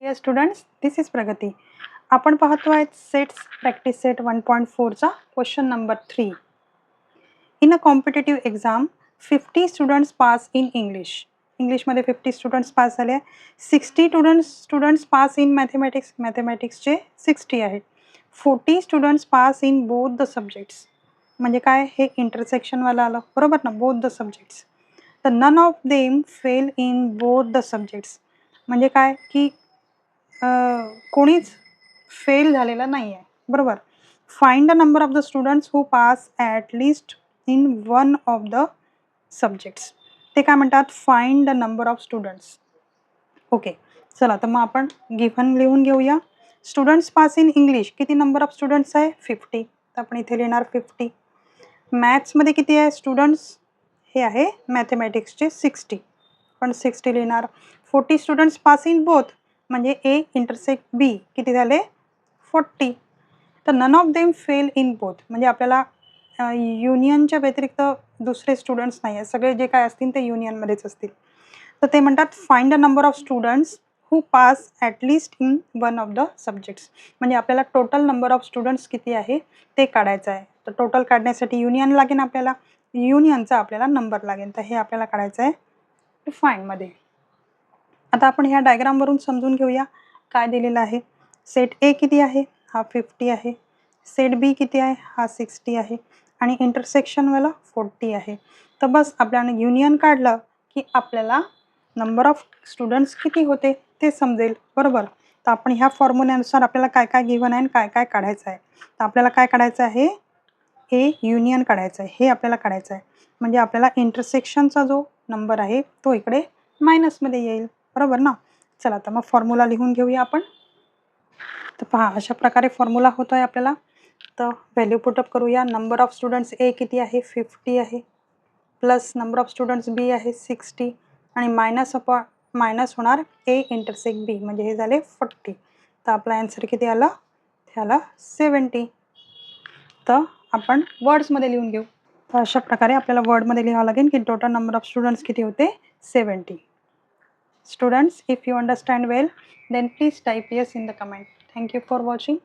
Dear students, this is प्रगती. आपण पाहतो आहे सेट्स प्रॅक्टिस सेट 1.4चा question number 3. In a competitive exam 50 students pass in इंग्लिशमध्ये 50 स्टुडंट्स पास झाले आहे. 60 स्टुडंट्स पास इन मॅथमॅटिक्सचे 60 आहेत. 40 students pass in both the subjects. म्हणजे काय, हे इंटरसेक्शनवाला आलं बरोबर ना, बोथ द सब्जेक्ट्स. तर none of them fail in both the subjects. म्हणजे काय की कोणीच फेल झालेलं नाही आहे बरोबर. Find the number of the students who pass at least in one of the subjects. ते काय म्हणतात, find the number of students. Okay, चला तर मग आपण गिव्हन लिहून घेऊया. स्टुडंट्स पास इन इंग्लिश किती नंबर ऑफ स्टुडंट्स आहे, 50. तर आपण इथे लिहिणार 50. मॅथ्समध्ये किती आहे स्टुडंट्स, हे आहे मॅथमॅटिक्सचे 60, पण 60 लिहिणार. 40 स्टुडंट्स पास इन बोथ म्हणजे ए इंटरसेक्ट बी किती झाले, 40. तर none of them fail in both म्हणजे आपल्याला युनियनच्या व्यतिरिक्त दुसरे स्टुडंट्स नाही आहे, सगळे जे काय असतील ते युनियनमध्येच असतील. तर ते म्हणतात find the number of students who pass at least in one of the subjects. म्हणजे आपल्याला टोटल नंबर ऑफ स्टुडंट्स किती आहे ते काढायचं आहे. तर टोटल काढण्यासाठी युनियन लागेल, आपल्याला युनियनचा आपल्याला नंबर लागेल. तर हे आपल्याला काढायचं आहे फाइंडमध्ये. आता आपण ह्या डायग्रामवरून समजून घेऊया काय दिलेलं आहे. सेट ए किती आहे, हा 50 आहे. सेट बी किती आहे, हा 60 आहे. आणि इंटरसेक्शनवाला 40 आहे. तर बस आपल्याला युनियन काढलं की आपल्याला नंबर ऑफ स्टुडंट्स किती होते ते समजेल बरोबर. तर आपण ह्या फॉर्म्युल्यानुसार आपल्याला काय काय गिव्हन आहे आणि काय काय काढायचं आहे. तर आपल्याला काय काढायचं आहे, हे युनियन काढायचं आहे, हे आपल्याला काढायचं आहे. म्हणजे आपल्याला इंटरसेक्शनचा जो नंबर आहे तो इकडे मायनसमध्ये येईल बरोबर ना. चला तर मग फॉर्म्युला लिहून घेऊया आपण. तर पहा अशा प्रकारे फॉर्म्युला होतो आहे आपल्याला. तर व्हॅल्यू पुटअप करूया. नंबर ऑफ स्टुडंट्स ए किती आहे, 50 आहे. प्लस नंबर ऑफ स्टुडंट्स बी आहे 60 आणि मायनस होणार ए इंटरसेक्ट बी म्हणजे हे झाले 40. तर आपला आन्सर किती आला, ते आला 70. तर आपण वर्ड्समध्ये लिहून घेऊ. तर अशा प्रकारे आपल्याला वर्डमध्ये लिहावं लागेल की टोटल नंबर ऑफ स्टुडंट्स किती होते, 70. Students, if you understand well, then please type yes in the comment. Thank you for watching.